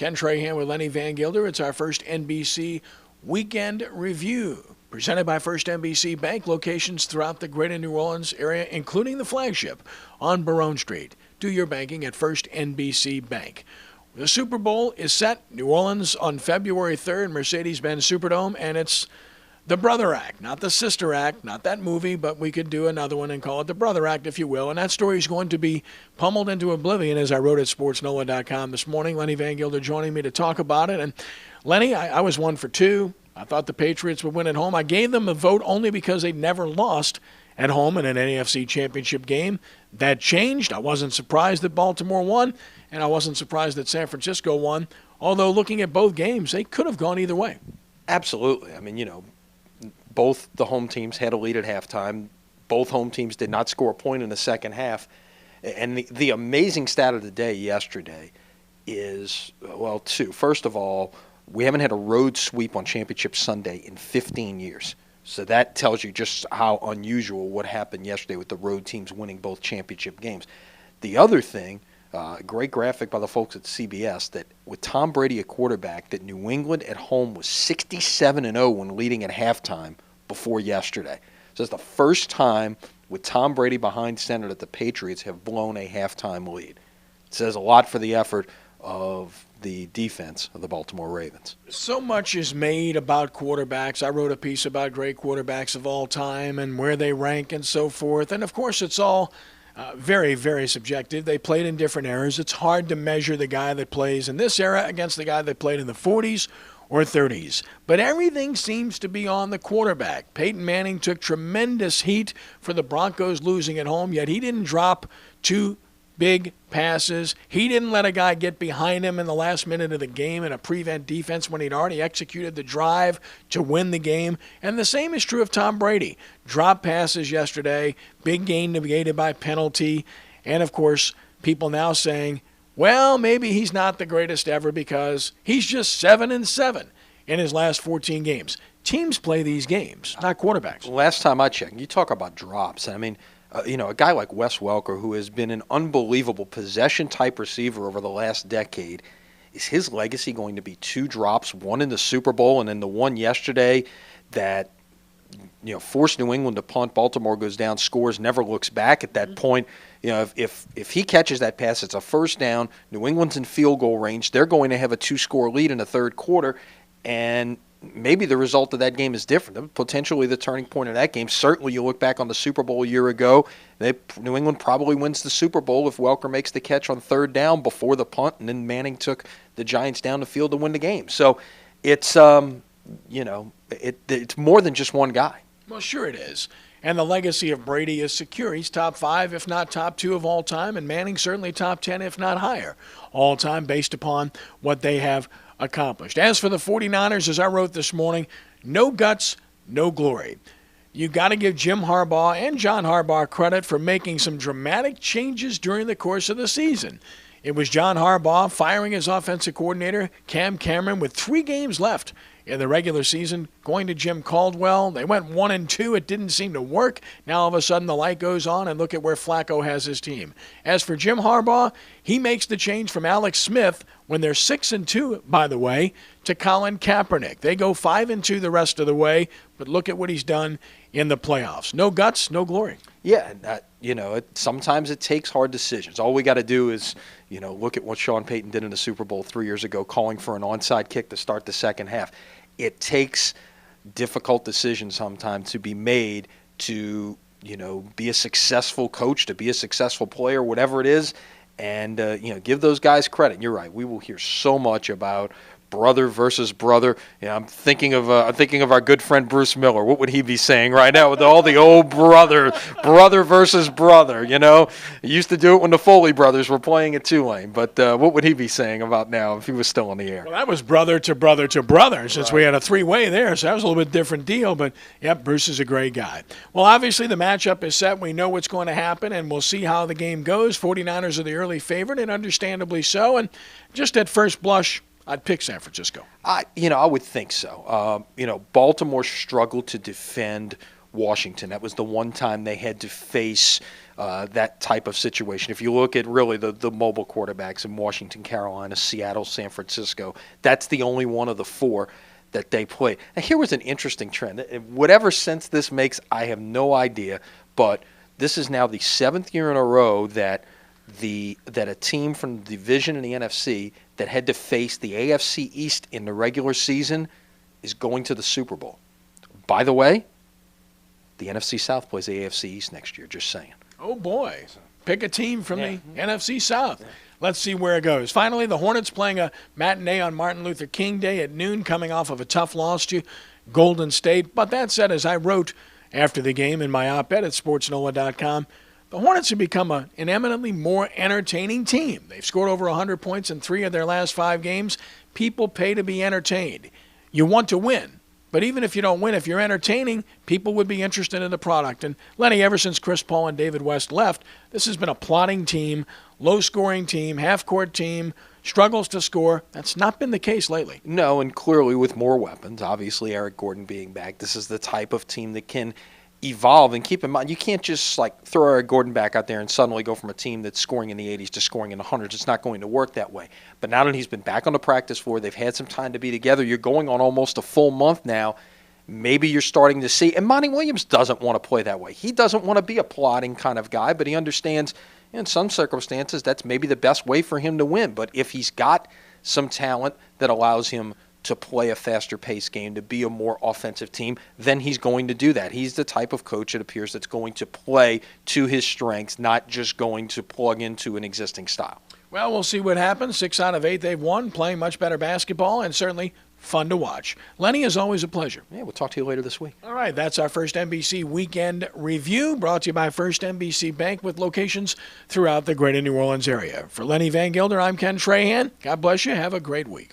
Ken Trahan with Lenny Vangilder. It's our First NBC Weekend Review, presented by First NBC Bank, locations throughout the greater New Orleans area, including the flagship on Barone Street. Do your banking at First NBC Bank. The Super Bowl is set, New Orleans on February 3rd, Mercedes-Benz Superdome, and it's the Brother Act, not the Sister Act, not that movie, but we could do another one and call it the Brother Act, if you will. And that story is going to be pummeled into oblivion, as I wrote at sportsnola.com this morning. Lenny Vangilder joining me to talk about it. And Lenny, I was 1 for 2. I thought the Patriots would win at home. I gave them a vote only because they never lost at home in an AFC championship game. That changed. I wasn't surprised that Baltimore won, and I wasn't surprised that San Francisco won. Although looking at both games, they could have gone either way. Absolutely. I mean, both the home teams had a lead at halftime. Both home teams did not score a point in the second half. And the amazing stat of the day yesterday is, well, two. First of all, we haven't had a road sweep on Championship Sunday in 15 years. So that tells you just how unusual what happened yesterday with the road teams winning both championship games. The other thing, great graphic by the folks at CBS, that with Tom Brady a quarterback, that New England at home was 67-0 when leading at halftime before yesterday. So it's the first time with Tom Brady behind center that the Patriots have blown a halftime lead. It says a lot for the effort of the defense of the Baltimore Ravens. So much is made about quarterbacks. I wrote a piece about great quarterbacks of all time and where they rank and so forth. And, of course, it's all very, very subjective. They played in different eras. It's hard to measure the guy that plays in this era against the guy that played in the 40s or 30s. But everything seems to be on the quarterback. Peyton Manning took tremendous heat for the Broncos losing at home, yet he didn't drop two big passes. He didn't let a guy get behind him in the last minute of the game in a prevent defense when he'd already executed the drive to win the game. And the same is true of Tom Brady. Drop passes yesterday, big gain negated by penalty, and of course, people now saying, well, maybe he's not the greatest ever because he's just 7-7 in his last 14 games. Teams play these games, not quarterbacks. Last time I checked, you talk about drops. I mean, a guy like Wes Welker, who has been an unbelievable possession-type receiver over the last decade, is his legacy going to be 2 drops, one in the Super Bowl and then the one yesterday that forced New England to punt? Baltimore goes down, scores, never looks back at that point. If he catches that pass, it's a first down. New England's in field goal range. They're going to have a 2-score lead in the third quarter, and maybe the result of that game is different. Potentially the turning point of that game. Certainly you look back on the Super Bowl a year ago, New England probably wins the Super Bowl if Welker makes the catch on third down before the punt, and then Manning took the Giants down the field to win the game. So it's, it's more than just one guy. Well, sure it is. And the legacy of Brady is secure. He's top 5, if not top 2 of all time, and Manning certainly top 10, if not higher, all time based upon what they have accomplished. As for the 49ers, as I wrote this morning, no guts, no glory. You got to give Jim Harbaugh and John Harbaugh credit for making some dramatic changes during the course of the season. It was John Harbaugh firing his offensive coordinator, Cam Cameron, with 3 games left in the regular season, going to Jim Caldwell. They went 1-2. It didn't seem to work. Now all of a sudden the light goes on, and look at where Flacco has his team. As for Jim Harbaugh, he makes the change from Alex Smith, when they're 6-2, by the way, to Colin Kaepernick. They go 5-2 the rest of the way, but look at what he's done in the playoffs. No guts, no glory. Yeah, sometimes it takes hard decisions. All we got to do is, look at what Sean Payton did in the Super Bowl 3 years ago, calling for an onside kick to start the second half. It takes difficult decisions sometimes to be made to, be a successful coach, to be a successful player, whatever it is, and, give those guys credit. You're right. We will hear so much about brother versus brother. I'm thinking of our good friend Bruce Miller. What would he be saying right now with all the old brother versus brother? He used to do it when the Foley brothers were playing at Tulane. But what would he be saying about now if he was still on the air? Well, that was brother to brother to brother, since we had a 3-way there. So that was a little bit different deal. But yep, Bruce is a great guy. Well, obviously the matchup is set. We know what's going to happen, and we'll see how the game goes. 49ers are the early favorite, and understandably so. And just at first blush, I'd pick San Francisco. I would think so. Baltimore struggled to defend Washington. That was the one time they had to face that type of situation. If you look at really the mobile quarterbacks in Washington, Carolina, Seattle, San Francisco, that's the only one of the four that they play. Now, here was an interesting trend. Whatever sense this makes, I have no idea, but this is now the 7th year in a row that a team from the division in the NFC that had to face the AFC East in the regular season is going to the Super Bowl. By the way, the NFC South plays the AFC East next year, just saying. Oh, boy. Pick a team from the NFC South. Let's see where it goes. Finally, the Hornets playing a matinee on Martin Luther King Day at noon, coming off of a tough loss to Golden State. But that said, as I wrote after the game in my op-ed at sportsnola.com, the Hornets have become an eminently more entertaining team. They've scored over 100 points in 3 of their last 5 games. People pay to be entertained. You want to win. But even if you don't win, if you're entertaining, people would be interested in the product. And Lenny, ever since Chris Paul and David West left, this has been a plodding team, low-scoring team, half-court team, struggles to score. That's not been the case lately. No, and clearly with more weapons, obviously Eric Gordon being back, this is the type of team that can evolve. And keep in mind, you can't just throw Eric Gordon back out there and suddenly go from a team that's scoring in the 80s to scoring in the 100s. It's not going to work that way. But now that he's been back on the practice floor, they've had some time to be together. You're going on almost a full month now. Maybe you're starting to see, and Monty Williams doesn't want to play that way. He doesn't want to be a plodding kind of guy, but he understands in some circumstances that's maybe the best way for him to win. But if he's got some talent that allows him to play a faster paced game, to be a more offensive team, then he's going to do that. He's the type of coach, it appears, that's going to play to his strengths, not just going to plug into an existing style. Well, we'll see what happens. 6 out of 8 they've won, playing much better basketball, and certainly fun to watch. Lenny, is always a pleasure. Yeah, we'll talk to you later this week. All right, that's our First NBC Weekend Review, brought to you by First NBC Bank, with locations throughout the greater New Orleans area. For Lenny Vangilder, I'm Ken Trahan. God bless you. Have a great week.